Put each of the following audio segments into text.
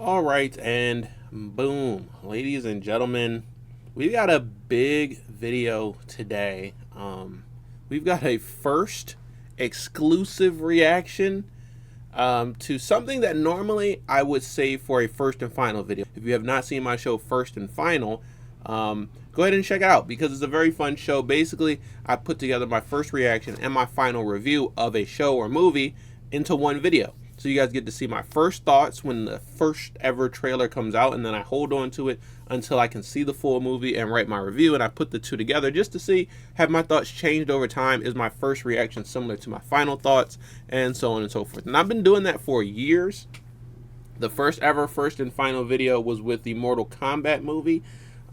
All right, and boom, ladies and gentlemen, we've got a big video today. We've got a first exclusive reaction to something that normally I would save for a first and final video. If you have not seen my show First and Final, go ahead and check it out because it's a very fun show. Basically, I put together my first reaction and my final review of a show or movie into one video. So you guys get to see my first thoughts when the first ever trailer comes out, and then I hold on to it until I can see the full movie and write my review. And I put the two together just to see, have my thoughts changed over time? Is my first reaction similar to my final thoughts? And so on and so forth. And I've been doing that for years. The first ever first and final video was with the Mortal Kombat movie.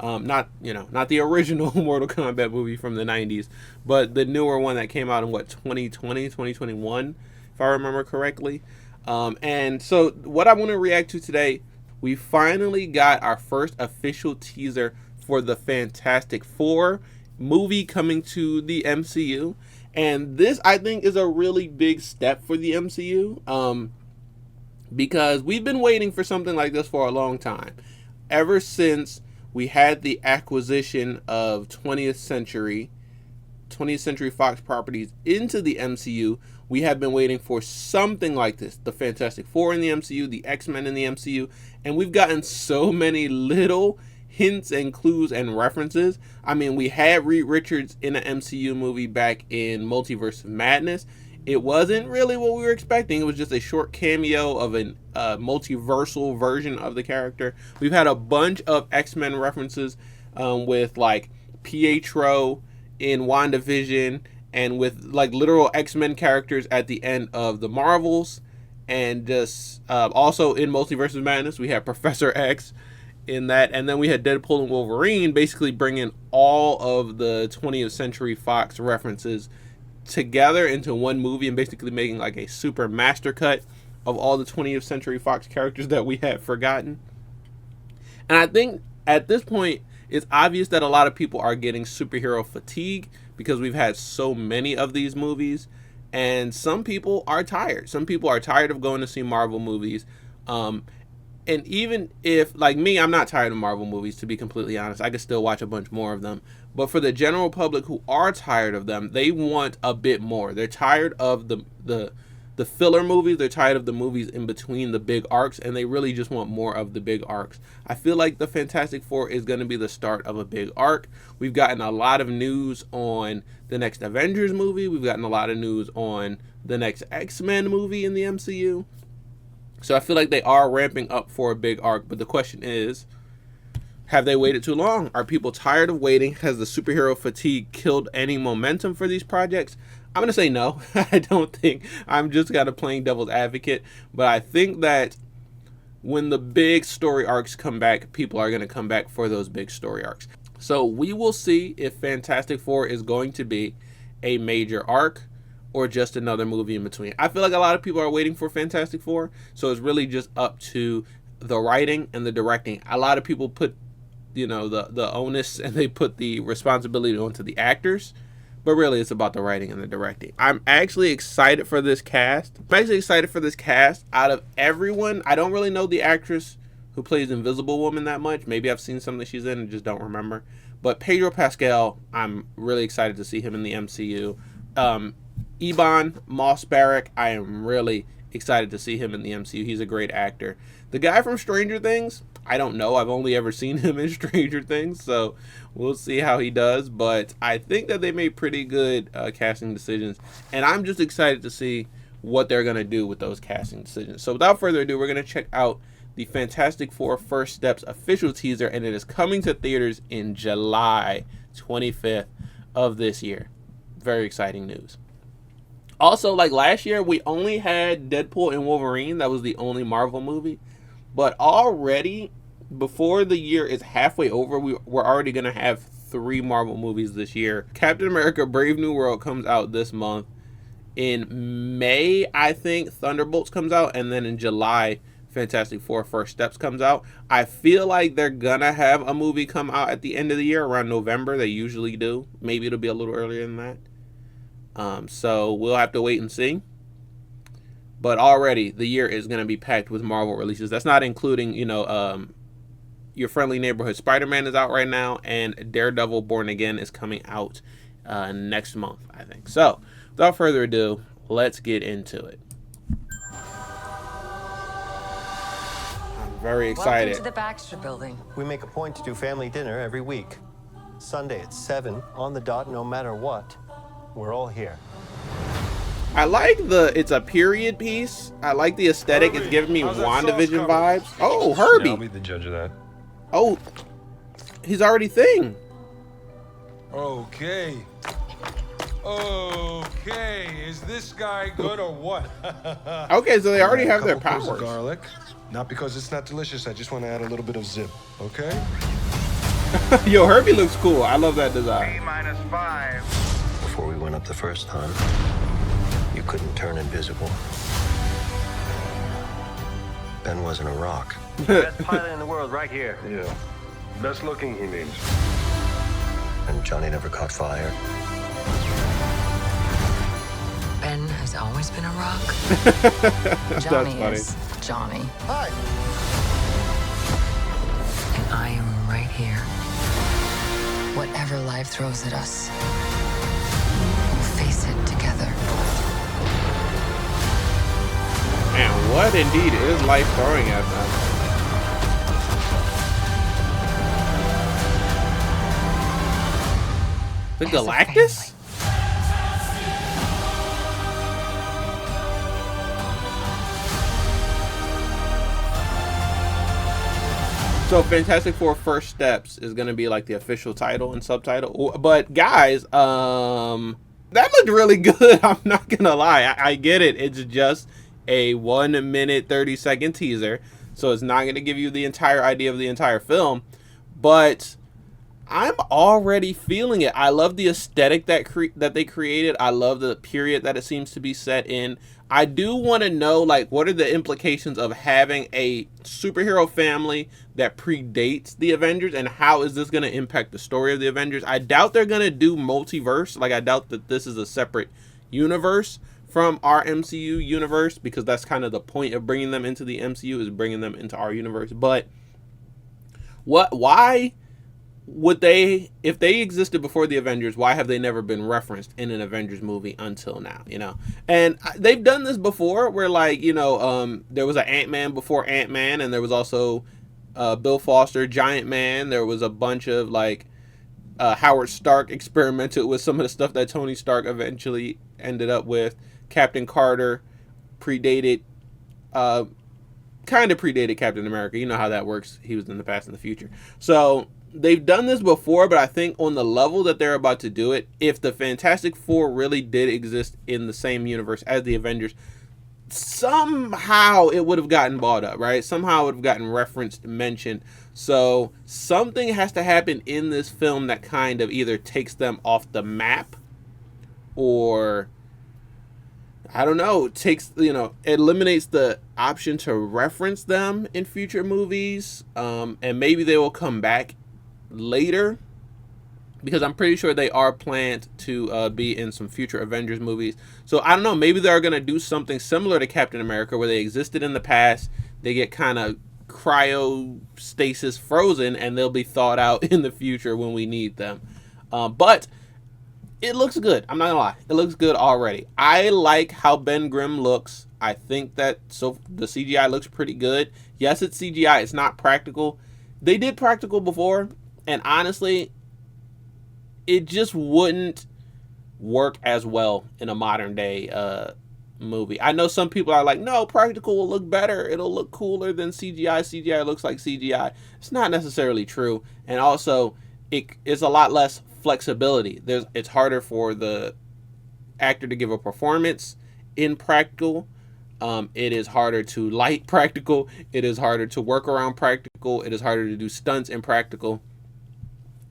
Not the original Mortal Kombat movie from the 90s, but the newer one that came out in 2020, 2021, if I remember correctly. And so what I want to react to today, we finally got our first official teaser for the Fantastic Four movie coming to the MCU. And this, I think, is a really big step for the MCU, because we've been waiting for something like this for a long time. Ever since we had the acquisition of 20th Century Fox properties into the MCU, we have been waiting for something like this. The Fantastic Four in the MCU, the X-Men in the MCU, and we've gotten so many little hints and clues and references. I mean, we had Reed Richards in an MCU movie back in Multiverse of Madness. It wasn't really what we were expecting. It was just a short cameo of a multiversal version of the character. We've had a bunch of X-Men references with like Pietro in WandaVision, and with like literal X-Men characters at the end of the Marvels, and just also in Multiverse of Madness we had Professor X in that, and then we had Deadpool and Wolverine basically bringing all of the 20th Century Fox references together into one movie and basically making like a super master cut of all the 20th Century Fox characters that we had forgotten. And I think at this point it's obvious that a lot of people are getting superhero fatigue because we've had so many of these movies, and some people are tired. Some people are tired of going to see Marvel movies. And even if, like me, I'm not tired of Marvel movies, to be completely honest. I could still watch a bunch more of them. But for the general public who are tired of them, they want a bit more. They're tired of the filler movies. They're tired of the movies in between the big arcs, and they really just want more of the big arcs. I feel like the Fantastic Four is going to be the start of a big arc. We've gotten a lot of news on the next Avengers movie. We've gotten a lot of news on the next X-Men movie in the MCU. So I feel like they are ramping up for a big arc, but the question is, have they waited too long? Are people tired of waiting? Has the superhero fatigue killed any momentum for these projects? I'm going to say no. I don't think. I'm just kind of playing devil's advocate. But I think that when the big story arcs come back, people are going to come back for those big story arcs. So we will see if Fantastic Four is going to be a major arc or just another movie in between. I feel like a lot of people are waiting for Fantastic Four. So it's really just up to the writing and the directing. A lot of people put, the onus, and they put the responsibility onto the actors. But really, it's about the writing and the directing. I'm actually excited for this cast. Out of everyone, I don't really know the actress who plays Invisible Woman that much. Maybe I've seen something she's in and just don't remember. But Pedro Pascal, I'm really excited to see him in the MCU. Ebon Moss-Bachrach, I am really excited to see him in the MCU. He's a great actor. The guy from Stranger Things, I don't know. I've only ever seen him in Stranger Things, so we'll see how he does. But I think that they made pretty good casting decisions, and I'm just excited to see what they're going to do with those casting decisions. So without further ado, we're going to check out the Fantastic Four First Steps official teaser, and it is coming to theaters in July 25th of this year. Very exciting news. Also, like last year, we only had Deadpool and Wolverine. That was the only Marvel movie. But already, before the year is halfway over, we're already going to have 3 Marvel movies this year. Captain America Brave New World comes out this month. In May, I think, Thunderbolts comes out. And then in July, Fantastic Four First Steps comes out. I feel like they're going to have a movie come out at the end of the year, around November. They usually do. Maybe it'll be a little earlier than that. So we'll have to wait and see. but already the year is going to be packed with Marvel releases. That's not including, you know, your friendly neighborhood Spider-Man is out right now, and Daredevil Born Again is coming out next month, I think. So, without further ado, let's get into it. I'm very excited. Welcome to the Baxter Building. We make a point to do family dinner every week. Sunday at 7, on the dot, no matter what. We're all here. I like it's a period piece. I like the aesthetic. Herbie, it's giving me WandaVision vibes. Oh, Herbie. Yeah, I'll be the judge of that. Oh, he's already Thing. Okay. Okay, is this guy good or what? Okay, so they already have their powers. Garlic. Not because it's not delicious, I just want to add a little bit of zip, okay? Yo, Herbie looks cool. I love that design. T-5. Before we went up the first time, you couldn't turn invisible. Ben wasn't a rock. Best pilot in the world right here. Yeah. Best looking, he means. And Johnny never caught fire. Ben has always been a rock. Johnny is Johnny. Hi. And I am right here. Whatever life throws at us, we'll face it together. And what indeed is life throwing at them? The Galactus? So Fantastic Four First Steps is going to be like the official title and subtitle. But guys, that looked really good. I'm not going to lie. I get it. It's just a 1 minute, 30-second teaser. So it's not going to give you the entire idea of the entire film. But I'm already feeling it. I love the aesthetic that they created. I love the period that it seems to be set in. I do want to know, like, what are the implications of having a superhero family that predates the Avengers, and how is this going to impact the story of the Avengers? I doubt they're going to do multiverse. Like, I doubt that this is a separate universe from our MCU universe, because that's kind of the point of bringing them into the MCU, is bringing them into our universe. But why would they, if they existed before the Avengers, why have they never been referenced in an Avengers movie until now, you know? And they've done this before where, like, you know, there was an Ant-Man before Ant-Man, and there was also Bill Foster, Giant Man. There was a bunch of, like, Howard Stark experimented with some of the stuff that Tony Stark eventually ended up with. Captain Carter predated, kind of predated Captain America. You know how that works. He was in the past and the future. So they've done this before, but I think on the level that they're about to do it, if the Fantastic Four really did exist in the same universe as the Avengers, somehow it would have gotten brought up, right? Somehow it would have gotten referenced, mentioned. So something has to happen in this film that kind of either takes them off the map, or I don't know, takes, you know, eliminates the option to reference them in future movies, and maybe they will come back later, because I'm pretty sure they are planned to be in some future Avengers movies. So I don't know, maybe they're going to do something similar to Captain America, where they existed in the past, they get kind of cryostasis frozen, and they'll be thawed out in the future when we need them. But it looks good. I'm not gonna lie. It looks good already. I like how Ben Grimm looks. I think that the CGI looks pretty good. Yes, it's CGI. It's not practical. They did practical before, and honestly, it just wouldn't work as well in a modern day movie. I know some people are like, no, practical will look better. It'll look cooler than CGI. CGI looks like CGI. It's not necessarily true. And also, it's a lot less flexibility. It's harder for the actor to give a performance in practical. It is harder to light practical. It is harder to work around practical. It is harder to do stunts in practical.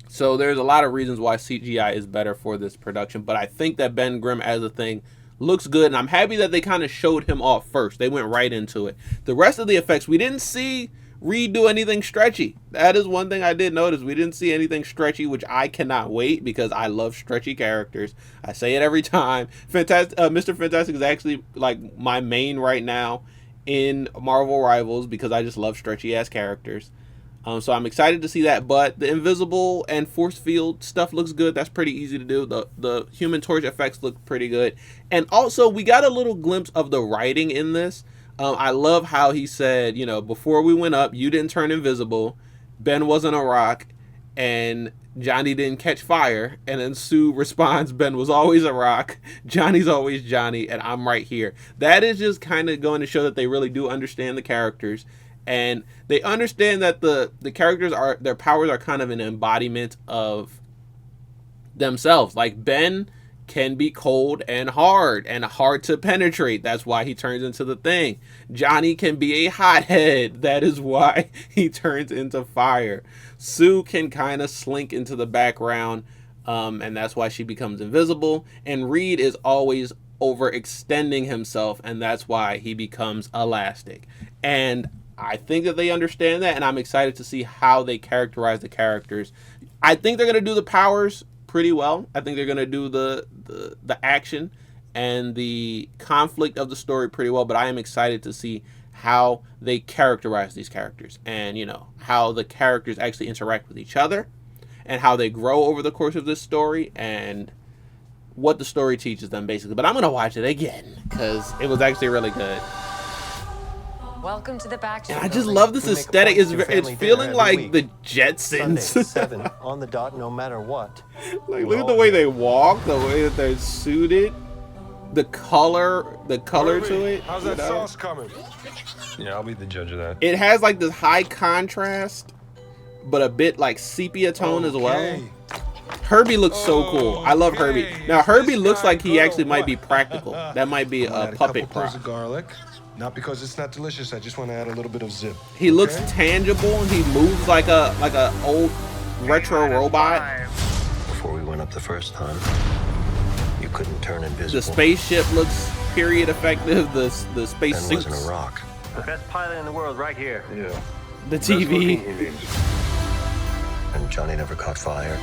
So there's a lot of reasons why CGI is better for this production. But I think that Ben Grimm as a thing looks good, and I'm happy that they kind of showed him off first. They went right into it. The rest of the effects, we didn't see Reed do anything stretchy. That is one thing I did notice. We didn't see anything stretchy, which I cannot wait because I love stretchy characters. I say it every time. Mr. Fantastic is actually like my main right now in Marvel Rivals because I just love stretchy ass characters. So I'm excited to see that. But the invisible and force field stuff looks good. That's pretty easy to do. The Human Torch effects look pretty good. And also we got a little glimpse of the writing in this. I love how he said, you know, before we went up, you didn't turn invisible, Ben wasn't a rock, and Johnny didn't catch fire. And then Sue responds, Ben was always a rock, Johnny's always Johnny, and I'm right here. That is just kind of going to show that they really do understand the characters. And they understand that the characters are, their powers are kind of an embodiment of themselves. Like Ben can be cold and hard to penetrate. That's why he turns into the Thing. Johnny can be a hothead. That is why he turns into fire. Sue can kind of slink into the background, and that's why she becomes invisible. And Reed is always overextending himself, and that's why he becomes elastic. And I think that they understand that, and I'm excited to see how they characterize the characters. I think they're going to do the powers pretty well. I think they're going to do the action and the conflict of the story pretty well, but I am excited to see how they characterize these characters and, you know, how the characters actually interact with each other and how they grow over the course of this story and what the story teaches them, basically. But I'm going to watch it again because it was actually really good. Welcome to the back. And I just love this aesthetic. It's feeling like the Jetsons. Sunday at 7 on the dot, no matter what. Like, look at the way they walk, the way that they're suited, the color to it. How's that sauce coming? Yeah, I'll be the judge of that. It has like this high contrast, but a bit like sepia tone as well. Herbie looks so cool. I love Herbie. Now Herbie looks like he actually might be practical. That might be a puppet prop. Of garlic. Not because it's not delicious. I just want to add a little bit of zip. He looks tangible and he moves like a old retro robot. Before we went up the first time, you couldn't turn invisible. The spaceship looks period effective. The space Ben suits. wasn't a rock. The best pilot in the world right here. Yeah. The Best looking he TV. means. And Johnny never caught fire.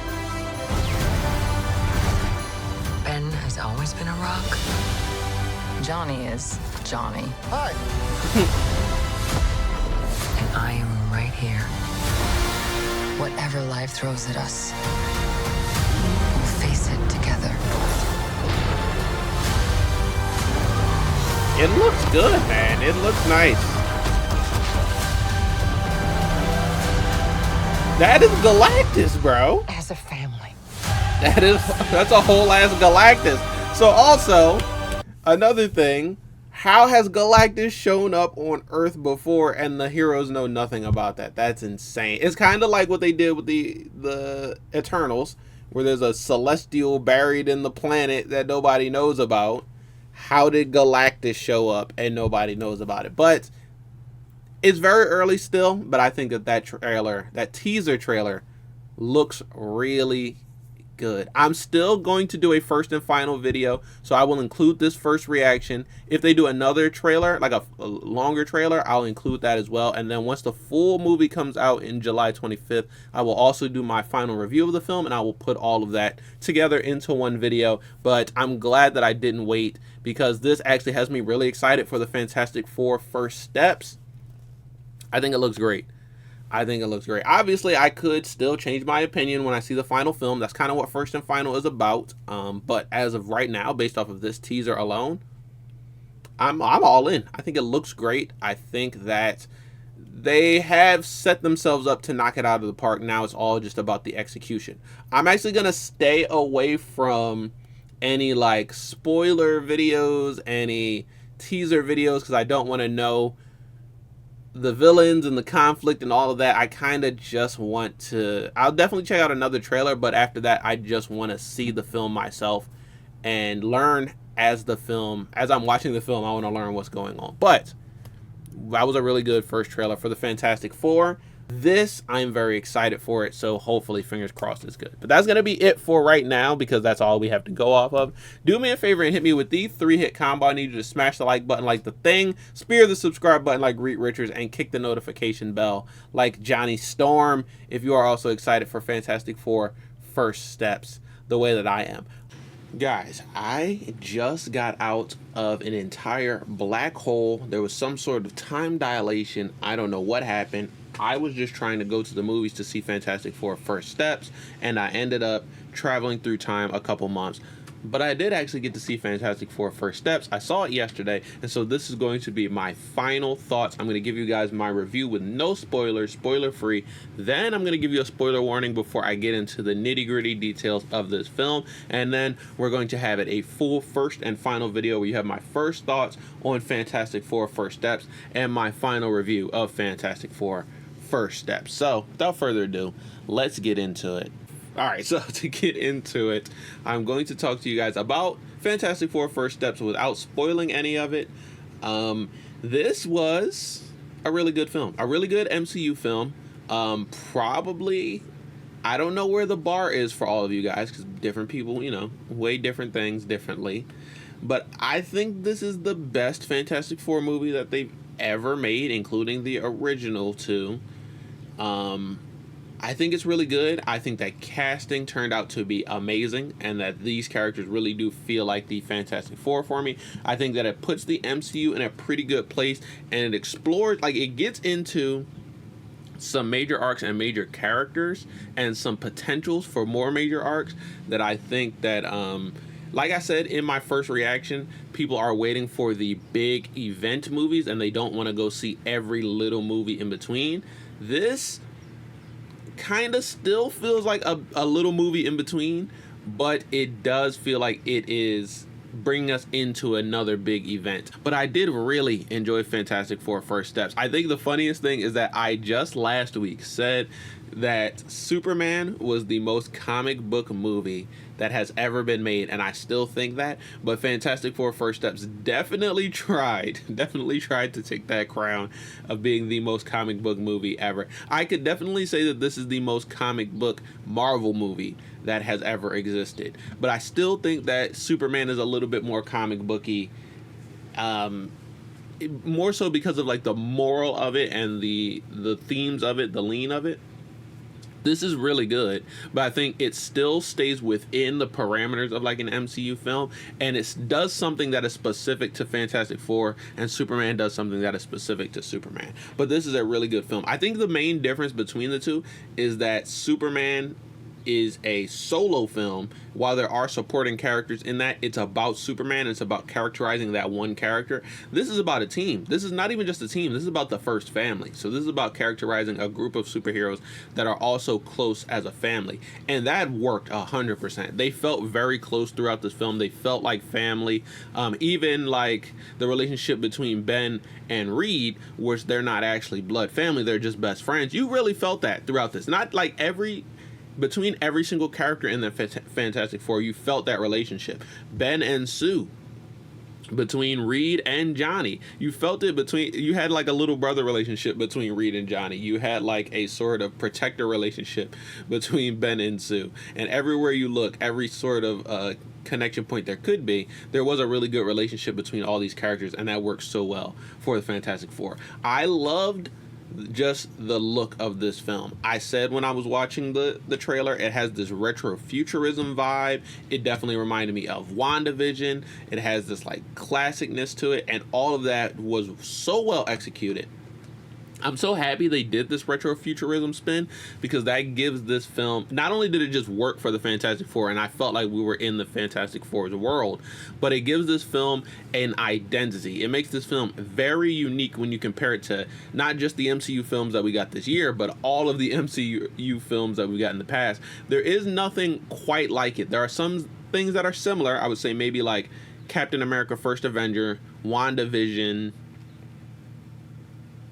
Ben has always been a rock. Johnny is Johnny. Hi. And I am right here. Whatever life throws at us, we'll face it together. It looks good, man. It looks nice. That is Galactus, bro. As a family. That's a whole ass Galactus. So also, another thing, how has Galactus shown up on Earth before and the heroes know nothing about that? That's insane. It's kind of like what they did with the Eternals, where there's a celestial buried in the planet that nobody knows about. How did Galactus show up and nobody knows about it? But it's very early still, but I think that teaser trailer looks really good. I'm still going to do a first and final video, so I will include this first reaction. If they do another trailer, like a longer trailer, I'll include that as well. And then once the full movie comes out in July 25th, I will also do my final review of the film, and I will put all of that together into one video. But I'm glad that I didn't wait, because this actually has me really excited for the Fantastic Four first steps. I think it looks great. I think it looks great. Obviously, I could still change my opinion when I see the final film. That's kind of what First and Final is about. But as of right now, based off of this teaser alone, I'm all in. I think it looks great. I think that they have set themselves up to knock it out of the park. Now it's all just about the execution. I'm actually going to stay away from any like spoiler videos, any teaser videos, because I don't want to know the villains and the conflict and all of that. I kind of just want to, I'll definitely check out another trailer, but after that I just want to see the film myself and learn as I'm watching the film. I want to learn what's going on. But that was a really good first trailer for the Fantastic Four. This, I'm very excited for it, so hopefully, fingers crossed, it's good. But that's going to be it for right now, because that's all we have to go off of. Do me a favor and hit me with the 3-hit combo. I need you to smash the like button like The Thing, spear the subscribe button like Reed Richards, and kick the notification bell like Johnny Storm if you are also excited for Fantastic Four First Steps the way that I am. Guys, I just got out of an entire black hole. There was some sort of time dilation. I don't know what happened. I was just trying to go to the movies to see Fantastic Four First Steps, and I ended up traveling through time a couple months. But I did actually get to see Fantastic Four First Steps. I saw it yesterday, and so this is going to be my final thoughts. I'm going to give you guys my review with no spoilers, spoiler-free. Then I'm going to give you a spoiler warning before I get into the nitty-gritty details of this film. And then we're going to have it a full first and final video where you have my first thoughts on Fantastic Four First Steps and my final review of Fantastic Four First Steps. So, without further ado, let's get into it. Alright, so to get into it, I'm going to talk to you guys about Fantastic Four First Steps without spoiling any of it. This was a really good film. A really good MCU film. Probably, I don't know where the bar is for all of you guys, because different people, you know, weigh different things differently. But I think this is the best Fantastic Four movie that they've ever made, including the original two. I think it's really good. I think that casting turned out to be amazing, and that these characters really do feel like the Fantastic Four for me. I think that it puts the MCU in a pretty good place, and it explores, like, it gets into some major arcs and major characters and some potentials for more major arcs that I think that, like I said in my first reaction, people are waiting for the big event movies, and they don't want to go see every little movie in between. This kind of still feels like a little movie in between, but it does feel like it is bringing us into another big event. But I did really enjoy Fantastic Four First Steps. I think the funniest thing is that I just last week said that Superman was the most comic book movie that has ever been made, and I still think that. But Fantastic Four First Steps definitely tried to take that crown of being the most comic book movie ever. I could definitely say that this is the most comic book Marvel movie that has ever existed, but I still think that Superman is a little bit more comic booky, more so because of like the moral of it and the themes of it, the lean of it. This is really good, but I think it still stays within the parameters of like an MCU film, and it does something that is specific to Fantastic Four, and Superman does something that is specific to Superman. But this is a really good film. I think the main difference between the two is that Superman is a solo film, while there are supporting characters in that. It's about Superman. It's about characterizing that one character. This is about a team. This is not even just a team. This is about the first family. So this is about characterizing a group of superheroes that are also close as a family, and that worked 100%. They felt very close throughout this film. They felt like family. Even like the relationship between Ben and Reed, which they're not actually blood family, they're just best friends. You really felt that throughout this. Not like between every single character in the Fantastic Four, you felt that relationship. Ben and Sue, between Reed and Johnny, you felt it you had like a little brother relationship between Reed and Johnny. You had like a sort of protector relationship between Ben and Sue. And everywhere you look, every sort of connection point there could be, there was a really good relationship between all these characters, and that works so well for the Fantastic Four. I loved just the look of this film. I said when I was watching the trailer, it has this retro futurism vibe. It definitely reminded me of WandaVision. It has this like classicness to it, and all of that was so well executed. I'm so happy they did this retro futurism spin, because that gives this film, not only did it just work for the Fantastic Four, and I felt like we were in the Fantastic Four's world, but it gives this film an identity. It makes this film very unique when you compare it to not just the MCU films that we got this year, but all of the MCU films that we got in the past. There is nothing quite like it. There are some things that are similar. I would say maybe like Captain America First Avenger, WandaVision,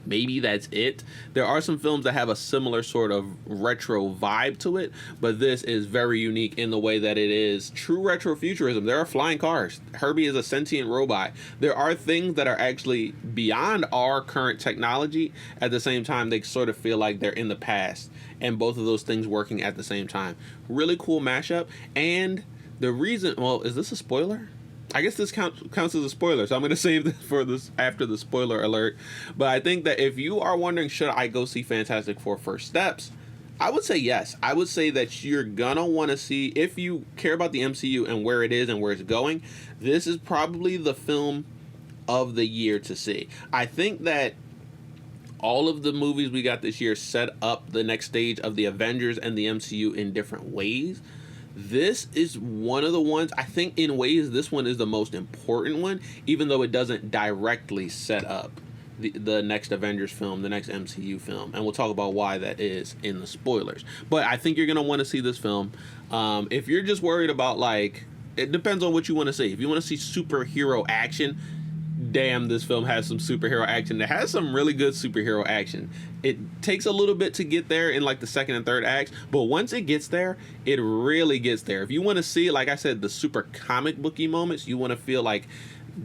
maybe that's it. There are some films that have a similar sort of retro vibe to it, but this is very unique in the way that it is true retrofuturism. There are flying cars. Herbie is a sentient robot. There are things that are actually beyond our current technology. At the same time, they sort of feel like they're in the past, and both of those things working at the same time. Really cool mashup. And the reason, well, is this a spoiler? I guess this counts as a spoiler, so I'm going to save this for this after the spoiler alert. But I think that if you are wondering, should I go see Fantastic Four First Steps, I would say yes. I would say that you're going to want to see, if you care about the MCU and where it is and where it's going, this is probably the film of the year to see. I think that all of the movies we got this year set up the next stage of the Avengers and the MCU in different ways. This is one of the ones, I think in ways, this one is the most important one, even though it doesn't directly set up the next Avengers film, the next MCU film. And we'll talk about why that is in the spoilers. But I think you're going to want to see this film. If you're just worried about, like, it depends on what you want to see. If you want to see superhero action, damn, this film has some superhero action. It has some really good superhero action. It takes a little bit to get there in like the second and third acts, but once it gets there, it really gets there. If you want to see, like I said, the super comic booky moments, you want to feel like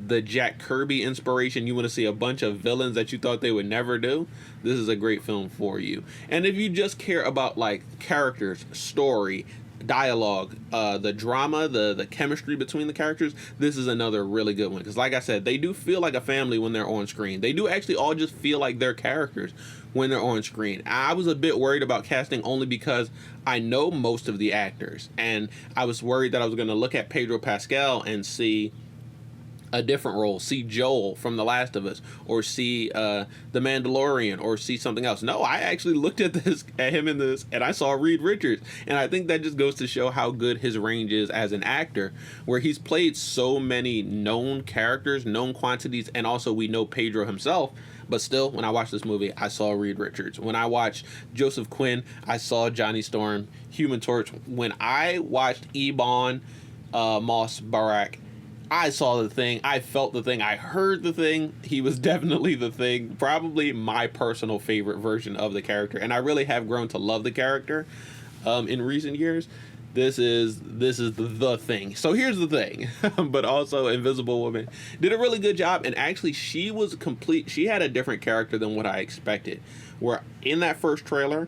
the Jack Kirby inspiration, you want to see a bunch of villains that you thought they would never do, this is a great film for you. And if you just care about like characters, story, dialogue, the drama, the chemistry between the characters, this is another really good one, because like I said, they do feel like a family when they're on screen. They do actually all just feel like they're characters when they're on screen. I was a bit worried about casting only because I know most of the actors, and I was worried that I was going to look at Pedro Pascal and see a different role, see Joel from The Last of Us, or see The Mandalorian, or see something else. No, I actually looked at him in this, and I saw Reed Richards, and I think that just goes to show how good his range is as an actor, where he's played so many known characters, known quantities, and also we know Pedro himself. But still, when I watched this movie, I saw Reed Richards. When I watched Joseph Quinn, I saw Johnny Storm, Human Torch. When I watched Ebon Moss Barack, I saw the Thing. I felt the Thing. I heard the Thing. He was definitely the Thing. Probably my personal favorite version of the character. And I really have grown to love the character in recent years. This is the Thing. So here's the thing. But also Invisible Woman did a really good job. And actually she was complete. She had a different character than what I expected. Where in that first trailer,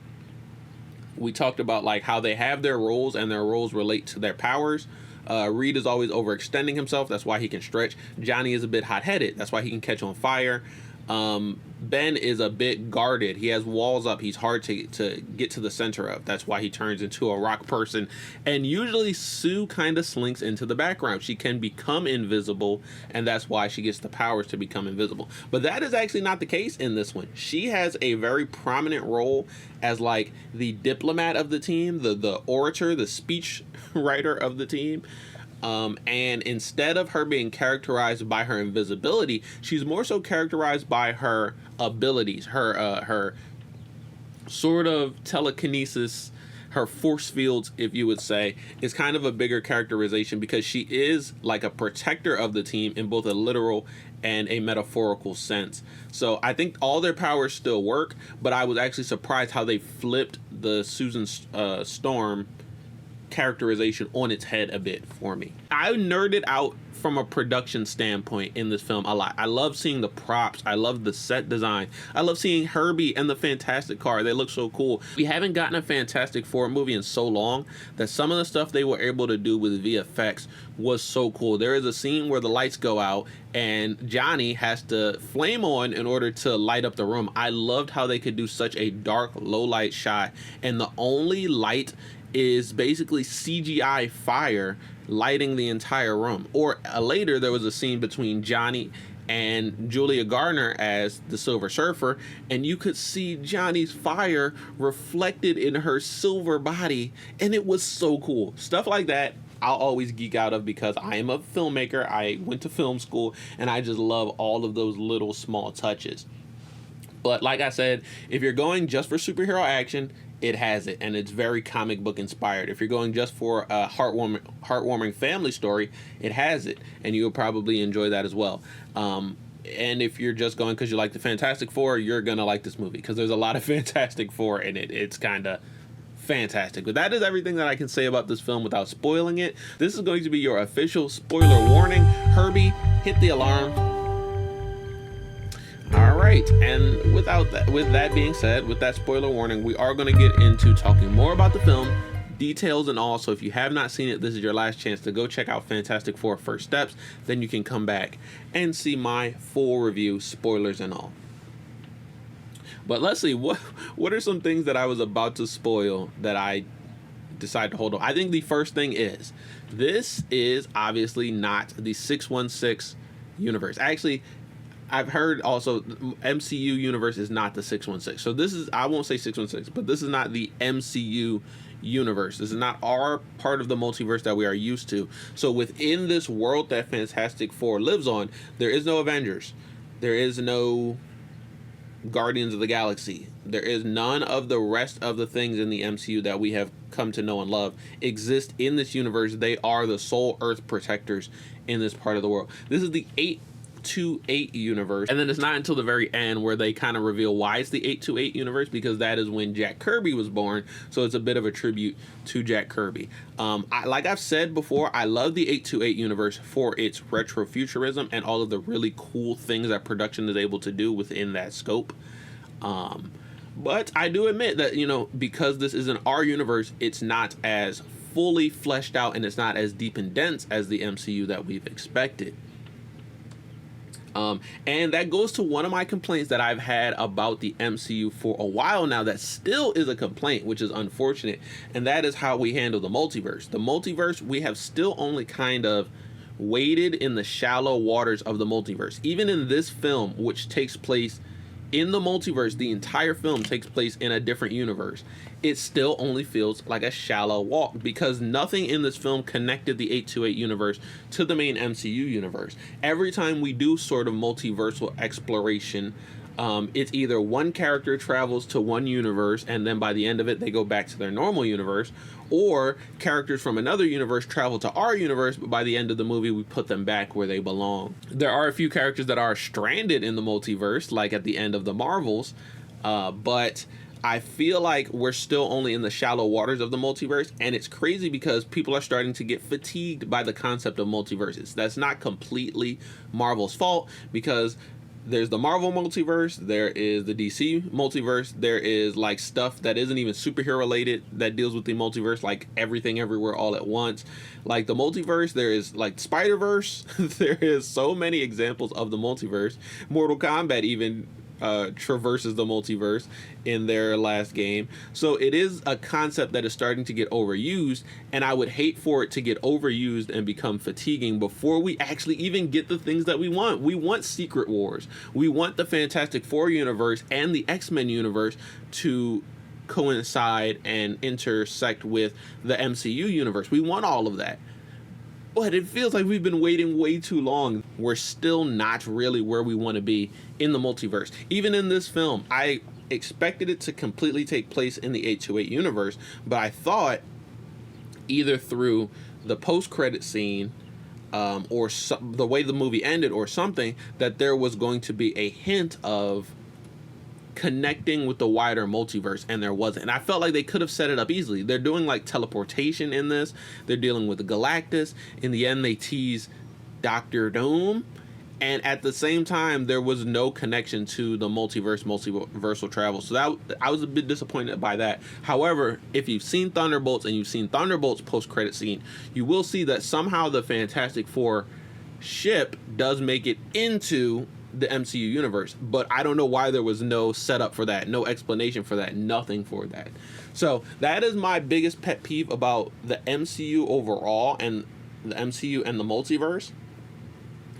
we talked about like how they have their roles and their roles relate to their powers. Reed is always overextending himself. That's why he can stretch. Johnny is a bit hot-headed. That's why he can catch on fire. Ben is a bit guarded. He has walls up. He's hard to get to the center of. That's why he turns into a rock person. And usually Sue kind of slinks into the background. She can become invisible, and that's why she gets the powers to become invisible. But that is actually not the case in this one. She has a very prominent role as like the diplomat of the team, the orator, the speech writer of the team. And instead of her being characterized by her invisibility, she's more so characterized by her abilities, her sort of telekinesis, her force fields, if you would say, is kind of a bigger characterization because she is like a protector of the team in both a literal and a metaphorical sense. So I think all their powers still work, but I was actually surprised how they flipped the Susan Storm characterization on its head a bit for me. I nerded out from a production standpoint in this film a lot. I love seeing the props. I love the set design. I love seeing Herbie and the Fantastic Car. They look so cool. We haven't gotten a Fantastic Four movie in so long that some of the stuff they were able to do with VFX was so cool. There is a scene where the lights go out and Johnny has to flame on in order to light up the room. I loved how they could do such a dark, low light shot, and the only light is basically CGI fire lighting the entire room. Or later there was a scene between Johnny and Julia Garner as the Silver Surfer, and you could see Johnny's fire reflected in her silver body, and it was so cool. Stuff like that I'll always geek out of because I am a filmmaker. I went to film school, and I just love all of those little small touches. But like I said, if you're going just for superhero action, it has it, and it's very comic book inspired. If you're going just for a heartwarming family story, it has it, and you'll probably enjoy that as well. And if you're just going because you like the Fantastic Four, you're gonna like this movie because there's a lot of Fantastic Four in it. It's kind of fantastic. But that is everything that I can say about this film without spoiling it. This is going to be your official spoiler warning. Herbie, hit the alarm. All right, and with that being said, with that spoiler warning, we are going to get into talking more about the film, details and all. So if you have not seen it, this is your last chance to go check out Fantastic Four First Steps. Then you can come back and see my full review, spoilers and all. But let's see, what are some things that I was about to spoil that I decided to hold on? I think the first thing is, this is obviously not the 616 universe. Actually, I've heard also MCU universe is not the 616. So this is, I won't say 616, but this is not the MCU universe. This is not our part of the multiverse that we are used to. So within this world that Fantastic Four lives on, there is no Avengers. There is no Guardians of the Galaxy. There is none of the rest of the things in the MCU that we have come to know and love exist in this universe. They are the sole Earth protectors in this part of the world. This is the 828 universe, and then it's not until the very end where they kind of reveal why it's the 828 universe, because that is when Jack Kirby was born. So it's a bit of a tribute to Jack Kirby. Like I've said before, I love the 828 universe for its retrofuturism and all of the really cool things that production is able to do within that scope. But I do admit that, you know, because this isn't our universe, it's not as fully fleshed out and it's not as deep and dense as the MCU that we've expected. And that goes to one of my complaints that I've had about the MCU for a while now that still is a complaint, which is unfortunate, and that is how we handle the multiverse. The multiverse, we have still only kind of waded in the shallow waters of the multiverse. Even in this film, which takes place in the multiverse, the entire film takes place in a different universe. It still only feels like a shallow walk because nothing in this film connected the 828 universe to the main MCU universe. Every time we do sort of multiversal exploration, it's either one character travels to one universe and then by the end of it they go back to their normal universe, or characters from another universe travel to our universe, but by the end of the movie we put them back where they belong. There are a few characters that are stranded in the multiverse, like at the end of the Marvels, but I feel like we're still only in the shallow waters of the multiverse, and it's crazy because people are starting to get fatigued by the concept of multiverses. That's not completely Marvel's fault, because there's the Marvel multiverse, there is the DC multiverse, there is like stuff that isn't even superhero related that deals with the multiverse, like Everything Everywhere All at Once. Like the multiverse, there is like Spider-Verse. There is so many examples of the multiverse. Mortal Kombat even traverses the multiverse in their last game. So it is a concept that is starting to get overused, and I would hate for it to get overused and become fatiguing before we actually even get the things that we want. We want Secret Wars. We want the Fantastic Four universe and the X-Men universe to coincide and intersect with the MCU universe. We want all of that. But it feels like we've been waiting way too long. We're still not really where we want to be in the multiverse. Even in this film, I expected it to completely take place in the 828 universe, but I thought either through the post-credit scene or the way the movie ended or something, that there was going to be a hint of connecting with the wider multiverse, and there wasn't. And I felt like they could have set it up easily. They're doing like teleportation in this. They're dealing with Galactus. In the end, they tease Doctor Doom. And at the same time, there was no connection to the multiversal travel. So that I was a bit disappointed by that. However, if you've seen Thunderbolts and you've seen Thunderbolts post-credit scene, you will see that somehow the Fantastic Four ship does make it into the MCU universe, but I don't know why there was no setup for that, no explanation for that, nothing for that. So that is my biggest pet peeve about the MCU overall, and the MCU and the multiverse.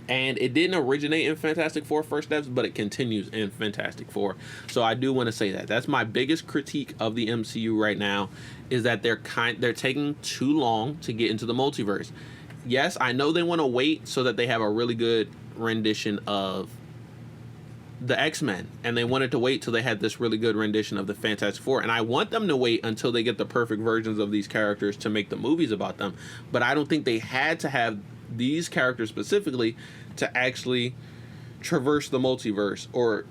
And it didn't originate in Fantastic Four First Steps, but it continues in Fantastic Four. So I do want to say that that's my biggest critique of the MCU right now, is that they're taking too long to get into the multiverse. Yes, I know they want to wait so that they have a really good rendition of the X-Men, and they wanted to wait till they had this really good rendition of the Fantastic Four, and I want them to wait until they get the perfect versions of these characters to make the movies about them. But I don't think they had to have these characters specifically to actually traverse the multiverse or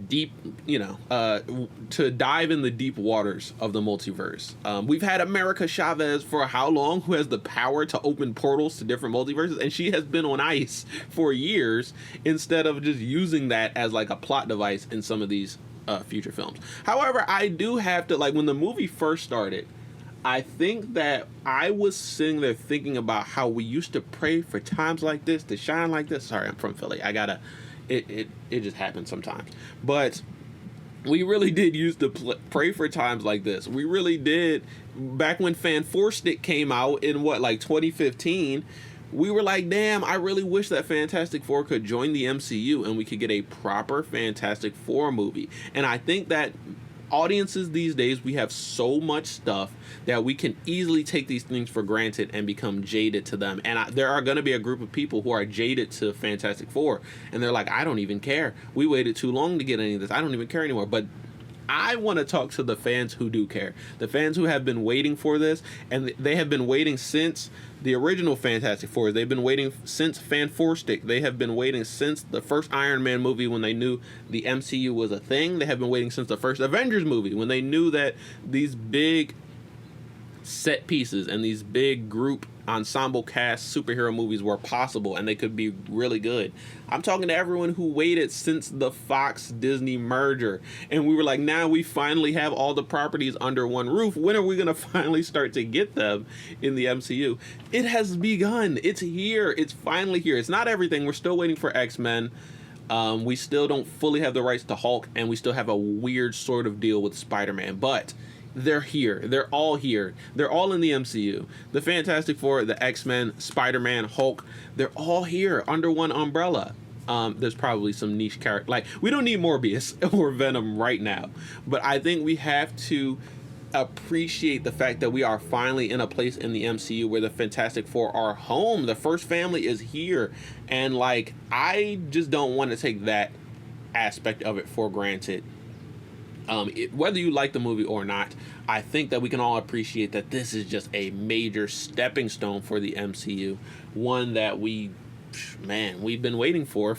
deep, to dive in the deep waters of the multiverse. We've had America Chavez for how long, who has the power to open portals to different multiverses, and she has been on ice for years instead of just using that as like a plot device in some of these future films. However, I do have to, like, when the movie first started, I think that I was sitting there thinking about how we used to pray for times like this to shine like this. Sorry, I'm from Philly. It just happens sometimes. But we really did used to pray for times like this. We really did. Back when Fan Four Stick came out in 2015, we were like, damn, I really wish that Fantastic Four could join the MCU and we could get a proper Fantastic Four movie. And I think that audiences these days, we have so much stuff that we can easily take these things for granted and become jaded to them. And there are going to be a group of people who are jaded to Fantastic Four, and they're like, I don't even care. We waited too long to get any of this. I don't even care anymore. But I want to talk to the fans who do care, the fans who have been waiting for this, and they have been waiting since the original Fantastic Four. They've been waiting since Fan Four Stick. They have been waiting since the first Iron Man movie when they knew the MCU was a thing. They have been waiting since the first Avengers movie when they knew that these big set pieces and these big group ensemble cast superhero movies were possible and they could be really good. I'm talking to everyone who waited since the Fox Disney merger, and we were like, now we finally have all the properties under one roof. When are we going to finally start to get them in the MCU? It has begun. It's here. It's finally here. It's not everything. We're still waiting for X-Men. We still don't fully have the rights to Hulk, and we still have a weird sort of deal with Spider-Man, but they're here. They're all here. They're all in the MCU. The Fantastic Four, the X-Men, Spider-Man, Hulk, they're all here under one umbrella. There's probably some niche character. Like, we don't need Morbius or Venom right now, but I think we have to appreciate the fact that we are finally in a place in the MCU where the Fantastic Four are home. The first family is here, and like, I just don't want to take that aspect of it for granted. Whether you like the movie or not, I think that we can all appreciate that this is just a major stepping stone for the MCU, one that we've been waiting for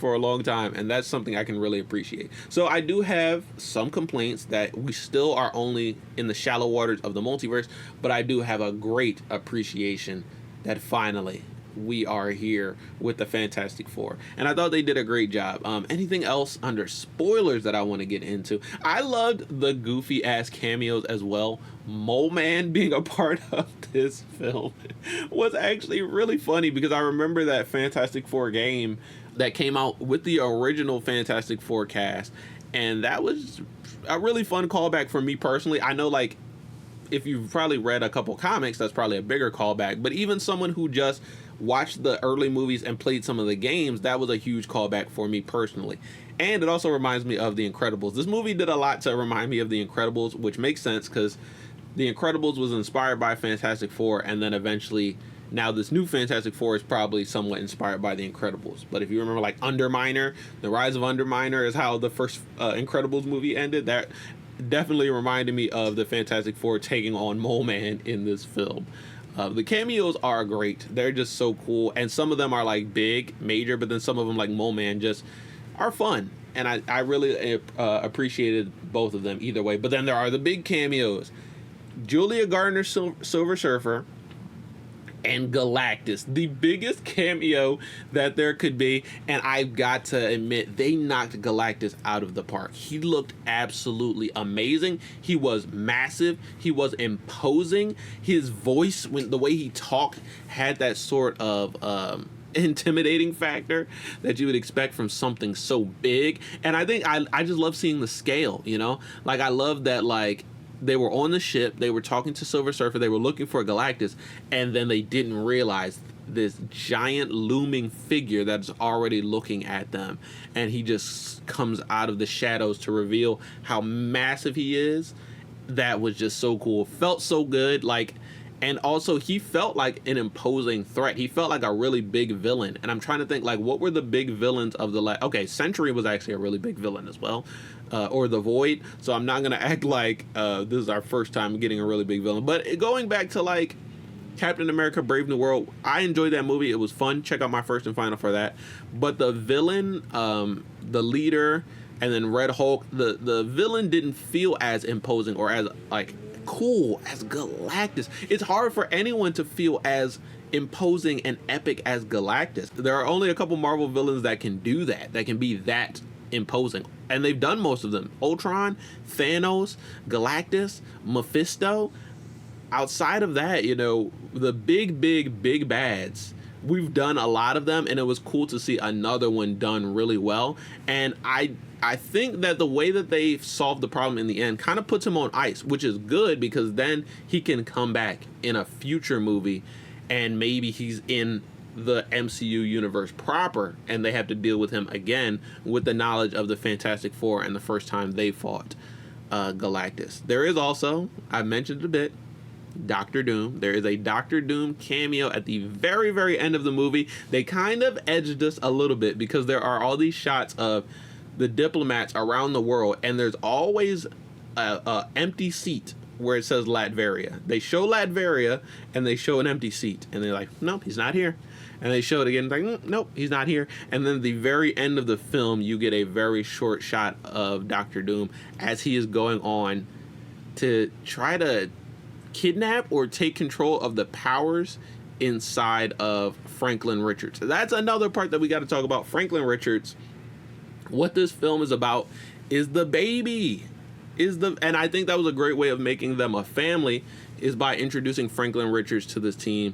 a long time, and that's something I can really appreciate. So I do have some complaints that we still are only in the shallow waters of the multiverse, but I do have a great appreciation that finally we are here with the Fantastic Four, and I thought they did a great job. Anything else under spoilers that I want to get into? I loved the goofy ass cameos as well. Mole Man being a part of this film was actually really funny, because I remember that Fantastic Four game that came out with the original Fantastic Four cast, and that was a really fun callback for me personally. I know, like, if you've probably read a couple comics, that's probably a bigger callback, but even someone who just watched the early movies and played some of the games, that was a huge callback for me personally. And it also reminds me of The Incredibles. This movie did a lot to remind me of The Incredibles, which makes sense because The Incredibles was inspired by Fantastic Four, and then eventually now this new Fantastic Four is probably somewhat inspired by The Incredibles. But if you remember, like, Underminer, the rise of Underminer is how the first Incredibles movie ended. That definitely reminded me of the Fantastic Four taking on Mole Man in this film. The cameos are great. They're just so cool. And some of them are like big, major, but then some of them, like Mole Man, just are fun. And I really appreciated both of them either way. But then there are the big cameos. Julia Gardner Silver Surfer and Galactus, the biggest cameo that there could be, and I've got to admit, they knocked Galactus out of the park. He looked absolutely amazing. He was massive. He was imposing. His voice, the way he talked, had that sort of intimidating factor that you would expect from something so big. And I think I just love seeing the scale, you know? Like, I love that, like, they were on the ship, they were talking to Silver Surfer, they were looking for Galactus, and then they didn't realize this giant looming figure that's already looking at them, and he just comes out of the shadows to reveal how massive he is. That was just so cool. Felt so good, like, and also he felt like an imposing threat. He felt like a really big villain, and I'm trying to think, like, what were the big villains of the okay, Sentry was actually a really big villain as well. Or the Void, so I'm not gonna act like this is our first time getting a really big villain. But going back to, like, Captain America Brave New World, I enjoyed that movie. It was fun. Check out my first and final for that. But the villain, the leader, and then Red Hulk, the villain didn't feel as imposing or as like cool as Galactus. It's hard for anyone to feel as imposing and epic as Galactus. There are only a couple Marvel villains that can do that can be that imposing, and they've done most of them. Ultron, Thanos, Galactus, Mephisto. Outside of that, you know, the big bads, we've done a lot of them, and it was cool to see another one done really well. And I think that the way that they solved the problem in the end kind of puts him on ice, which is good, because then he can come back in a future movie and maybe he's in the MCU universe proper, and they have to deal with him again with the knowledge of the Fantastic Four and the first time they fought Galactus. There is also, I mentioned it a bit, Doctor Doom. There is a Doctor Doom cameo at the very end of the movie. They kind of edged us a little bit because there are all these shots of the diplomats around the world, and there's always a empty seat where it says Latveria. They show Latveria and they show an empty seat, and they're like, nope, he's not here. And they show it again, like, nope, he's not here. And then at the very end of the film, you get a very short shot of Doctor Doom as he is going on to try to kidnap or take control of the powers inside of Franklin Richards. That's another part that we got to talk about. Franklin Richards, what this film is about is the baby. And I think that was a great way of making them a family, is by introducing Franklin Richards to this team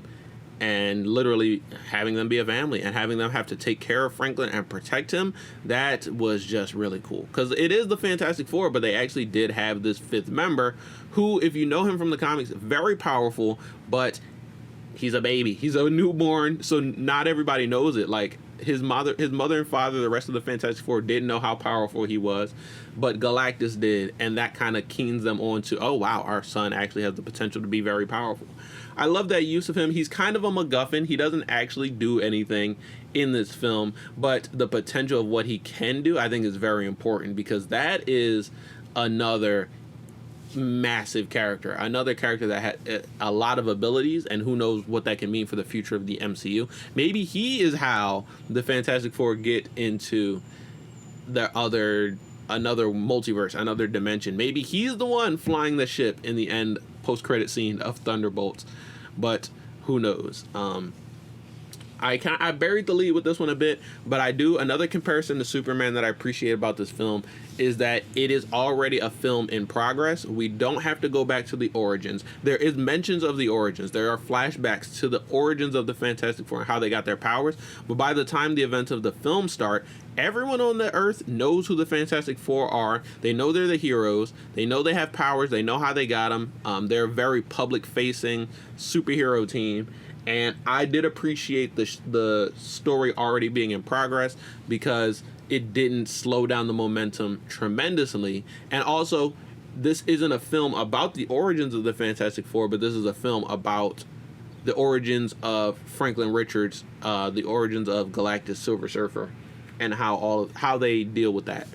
and literally having them be a family and having them have to take care of Franklin and protect him. That was just really cool, because it is the Fantastic Four, but they actually did have this fifth member who, if you know him from the comics, very powerful, but he's a baby. He's a newborn, so not everybody knows it. Like his mother and father, the rest of the Fantastic Four didn't know how powerful he was, but Galactus did, and that kind of keens them on to, oh wow, our son actually has the potential to be very powerful. I love that use of him. He's kind of a MacGuffin. He doesn't actually do anything in this film, but the potential of what he can do, I think, is very important, because that is another massive character, another character that had a lot of abilities, and who knows what that can mean for the future of the MCU. Maybe he is how the Fantastic Four get into another multiverse, another dimension. Maybe he's the one flying the ship in the end post-credit scene of Thunderbolts, but who knows. I buried the lead with this one a bit, but I do. Another comparison to Superman that I appreciate about this film is that it is already a film in progress. We don't have to go back to the origins. There is mentions of the origins. There are flashbacks to the origins of the Fantastic Four and how they got their powers. But by the time the events of the film start, everyone on the Earth knows who the Fantastic Four are. They know they're the heroes. They know they have powers. They know how they got them. They're a very public-facing superhero team. And I did appreciate the story already being in progress, because it didn't slow down the momentum tremendously. And also, this isn't a film about the origins of the Fantastic Four, but this is a film about the origins of Franklin Richards, the origins of Galactus, Silver Surfer, and how they deal with that.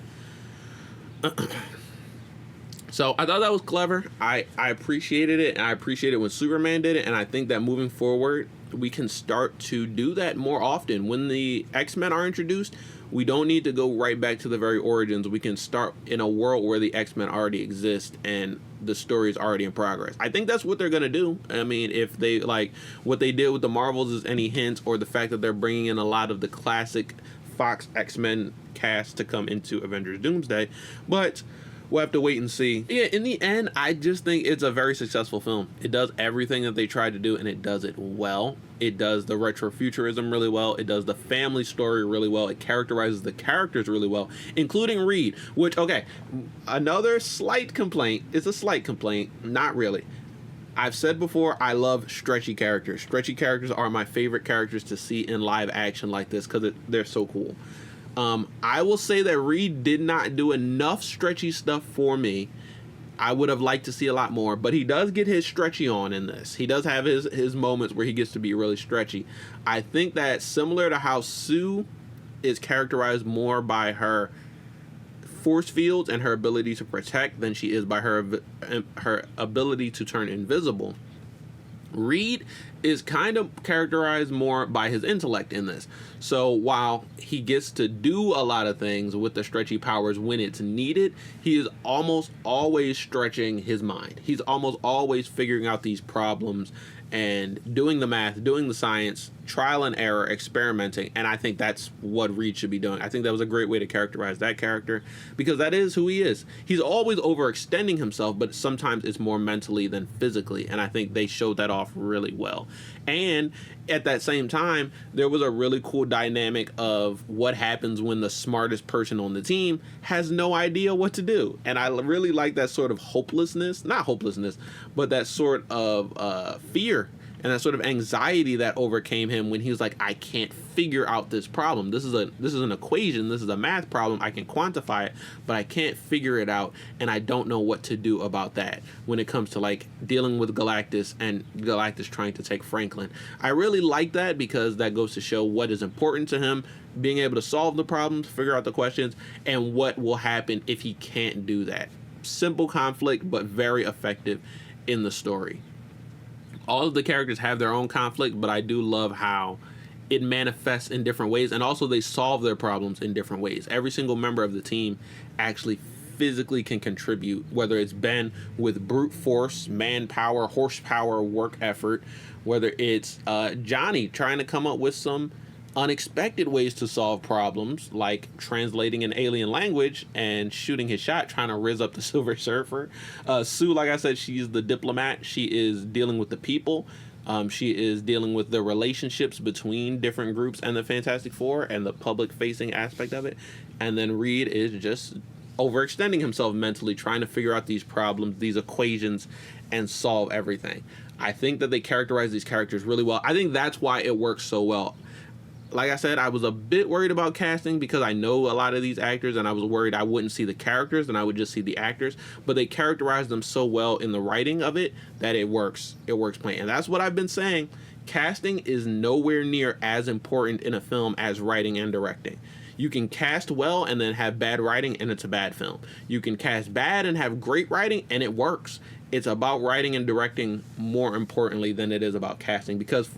So I thought that was clever. I appreciated it, and I appreciated when Superman did it, and I think that moving forward, we can start to do that more often. When the X-Men are introduced, we don't need to go right back to the very origins. We can start in a world where the X-Men already exist and the story is already in progress. I think that's what they're going to do. I mean, if they like what they did with the Marvels is any hint, or the fact that they're bringing in a lot of the classic Fox X-Men cast to come into Avengers Doomsday. But we'll have to wait and see. Yeah, in the end, I just think it's a very successful film. It does everything that they tried to do, and it does it well. It does the retrofuturism really well. It does the family story really well. It characterizes the characters really well, including Reed, which, okay, another slight complaint. It's a slight complaint, not really. I've said before, I love stretchy characters. Stretchy characters are my favorite characters to see in live action like this, because they're so cool. I will say that Reed did not do enough stretchy stuff for me. I would have liked to see a lot more, but he does get his stretchy on in this. He does have his moments where he gets to be really stretchy. I think that similar to how Sue is characterized more by her force fields and her ability to protect than she is by her ability to turn invisible. Reed is kind of characterized more by his intellect in this. So while he gets to do a lot of things with the stretchy powers when it's needed, he is almost always stretching his mind. He's almost always figuring out these problems and doing the math, doing the science, trial and error, experimenting. And I think that's what Reed should be doing. I think that was a great way to characterize that character, because that is who he is. He's always overextending himself, but sometimes it's more mentally than physically. And I think they showed that off really well. And at that same time, there was a really cool dynamic of what happens when the smartest person on the team has no idea what to do. And I really like that sort of hopelessness, not hopelessness, but that sort of fear and that sort of anxiety that overcame him when he was like, I can't figure out this problem. This is an equation. This is a math problem. I can quantify it, but I can't figure it out, and I don't know what to do about that when it comes to like dealing with Galactus and Galactus trying to take Franklin. I really like that because that goes to show what is important to him, being able to solve the problems, figure out the questions, and what will happen if he can't do that. Simple conflict, but very effective in the story. All of the characters have their own conflict, but I do love how it manifests in different ways, and also they solve their problems in different ways. Every single member of the team actually physically can contribute, whether it's been with brute force, manpower, horsepower, work effort, whether it's Johnny trying to come up with some unexpected ways to solve problems, like translating an alien language and shooting his shot, trying to riz up the Silver Surfer. Sue, like I said, she's the diplomat. She is dealing with the people. She is dealing with the relationships between different groups and the Fantastic Four and the public-facing aspect of it. And then Reed is just overextending himself mentally, trying to figure out these problems, these equations, and solve everything. I think that they characterize these characters really well. I think that's why it works so well. Like I said, I was a bit worried about casting because I know a lot of these actors, and I was worried I wouldn't see the characters and I would just see the actors. But they characterize them so well in the writing of it that it works. It works plain. And that's what I've been saying. Casting is nowhere near as important in a film as writing and directing. You can cast well and then have bad writing, and it's a bad film. You can cast bad and have great writing, and it works. It's about writing and directing more importantly than it is about casting, because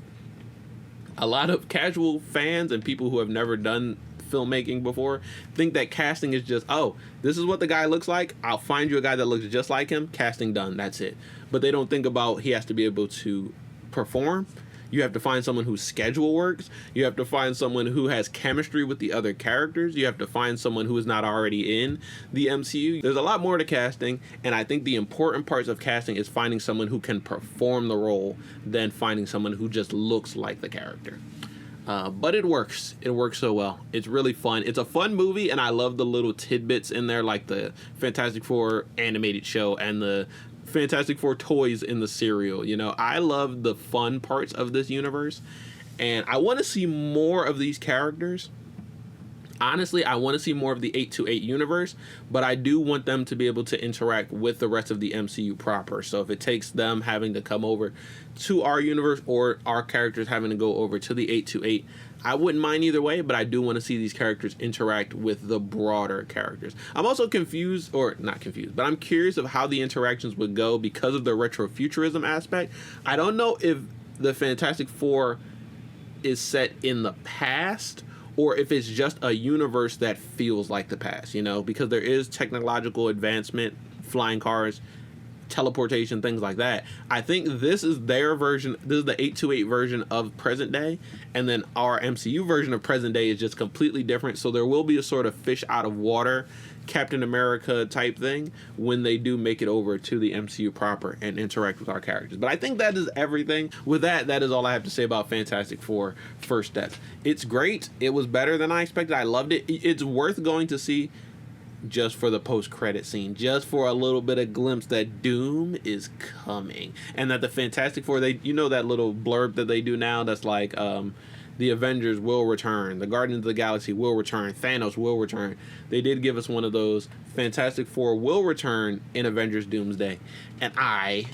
a lot of casual fans and people who have never done filmmaking before think that casting is just, oh, this is what the guy looks like, I'll find you a guy that looks just like him, casting done, that's it. But they don't think about he has to be able to perform. You have to find someone whose schedule works. You have to find someone who has chemistry with the other characters. You have to find someone who is not already in the MCU. There's a lot more to casting, and I think the important parts of casting is finding someone who can perform the role than finding someone who just looks like the character. But it works. It works so well. It's really fun. It's a fun movie, and I love the little tidbits in there, like the Fantastic Four animated show and the Fantastic Four toys in the cereal. You know, I love the fun parts of this universe, and I want to see more of these characters. Honestly, I want to see more of the 828 universe, but I do want them to be able to interact with the rest of the MCU proper. So if it takes them having to come over to our universe or our characters having to go over to the 828, I wouldn't mind either way, but I do want to see these characters interact with the broader characters. I'm also confused, or not confused, but I'm curious of how the interactions would go because of the retrofuturism aspect. I don't know if the Fantastic Four is set in the past or if it's just a universe that feels like the past, you know, because there is technological advancement, flying cars, teleportation, things like that. I think this is their version. This is the 828 version of present day, and then our MCU version of present day is just completely different. So there will be a sort of fish out of water Captain America type thing when they do make it over to the MCU proper and interact with our characters. But I think that is everything. With that is all I have to say about Fantastic Four First Steps. It's great. It was better than I expected. I loved it. It's worth going to see just for the post-credit scene, just for a little bit of glimpse that Doom is coming, and that the Fantastic Four, they, you know, that little blurb that they do now that's like, the Avengers will return, the Guardians of the Galaxy will return, Thanos will return. They did give us one of those. Fantastic Four will return in Avengers Doomsday, and I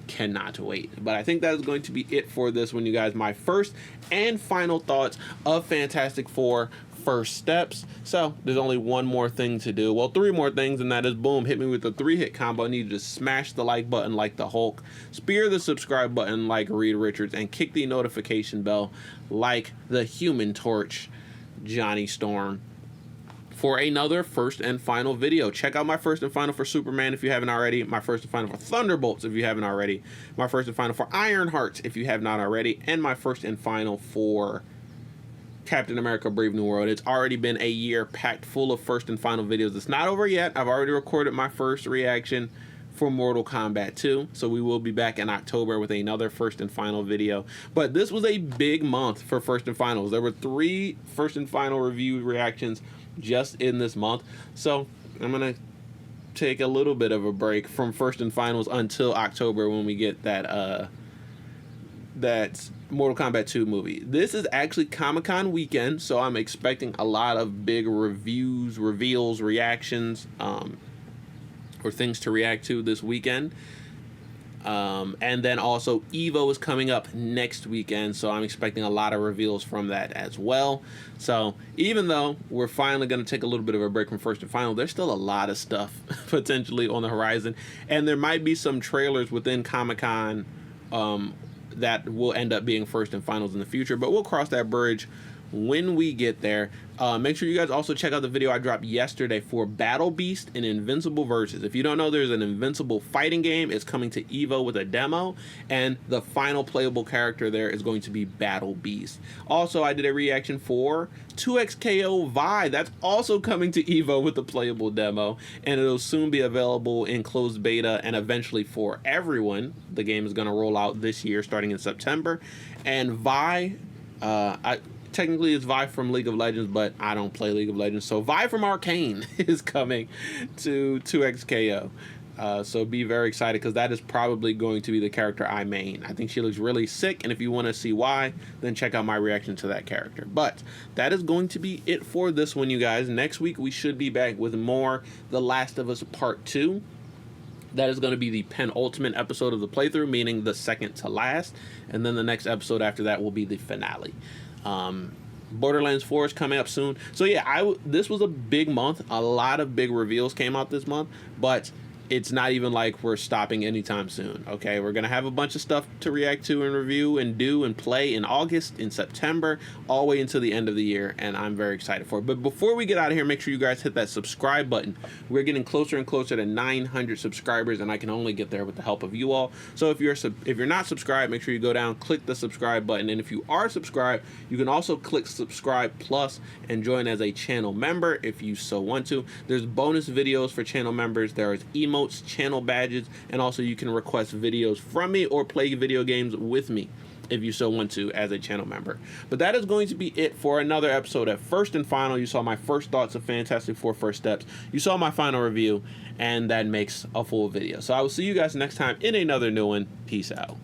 cannot wait. But I think that is going to be it for this one, you guys. My first and final thoughts of Fantastic Four first steps. So there's only one more thing to do. Well, 3 more things, and that is boom, hit me with the 3-hit combo. I need you to smash the like button like the Hulk, spear the subscribe button like Reed Richards, and kick the notification bell like the Human Torch, Johnny Storm, for another first and final video. Check out my first and final for Superman if you haven't already, my first and final for Thunderbolts if you haven't already, my first and final for Ironheart if you have not already, and my first and final for Captain America Brave New World. It's already been a year packed full of first and final videos. It's not over yet. I've already recorded my first reaction for Mortal Kombat 2, so we will be back in October with another first and final video. But this was a big month for first and finals. There were 3 first and final review reactions just in this month, so I'm gonna take a little bit of a break from first and finals until October when we get that that Mortal Kombat 2 movie. This is actually Comic-Con weekend, so I'm expecting a lot of big reviews, reveals, reactions, or things to react to this weekend. And then also Evo is coming up next weekend, so I'm expecting a lot of reveals from that as well. So even though we're finally going to take a little bit of a break from first and final, there's still a lot of stuff potentially on the horizon, and there might be some trailers within Comic-Con that will end up being first and finals in the future, but we'll cross that bridge when we get there. Make sure you guys also check out the video I dropped yesterday for Battle Beast and Invincible Versus. If you don't know, there's an Invincible fighting game. It's coming to Evo with a demo, and the final playable character there is going to be Battle Beast. Also, I did a reaction for 2XKO Vi. That's also coming to Evo with a playable demo, and it'll soon be available in closed beta and eventually for everyone. The game is going to roll out this year starting in September. And Vi, technically it's Vi from League of Legends, but I don't play League of Legends, so Vi from Arcane is coming to 2XKO. So be very excited, because that is probably going to be the character I main. I think she looks really sick, and if you want to see why, then check out my reaction to that character. But that is going to be it for this one, you guys. Next week we should be back with more The Last of Us Part 2. That is going to be the penultimate episode of the playthrough, meaning the second to last, and then the next episode after that will be the finale. Borderlands 4 is coming up soon. So yeah, this was a big month. A lot of big reveals came out this month, but it's not even like we're stopping anytime soon. Okay, we're gonna have a bunch of stuff to react to and review and do and play in August, in September, all the way until the end of the year, and I'm very excited for it. But before we get out of here, make sure you guys hit that subscribe button. We're getting closer and closer to 900 subscribers, and I can only get there with the help of you all. So if you're not subscribed, make sure you go down, click the subscribe button, and if you are subscribed, you can also click subscribe plus and join as a channel member if you so want to. There's bonus videos for channel members. There is emotes, channel badges, and also you can request videos from me or play video games with me if you so want to as a channel member. But that is going to be it for another episode of First and Final. You saw my first thoughts of Fantastic Four First Steps. You saw my final review, and that makes a full video. So I will see you guys next time in another new one. Peace out.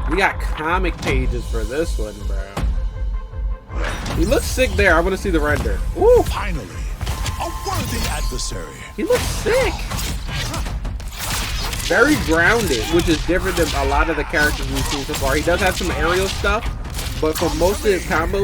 We got comic pages for this one, bro. He looks sick there. I want to see the render. Ooh. Finally, a worthy adversary. He looks sick. Very grounded, which is different than a lot of the characters we've seen so far. He does have some aerial stuff, but for most of his combos,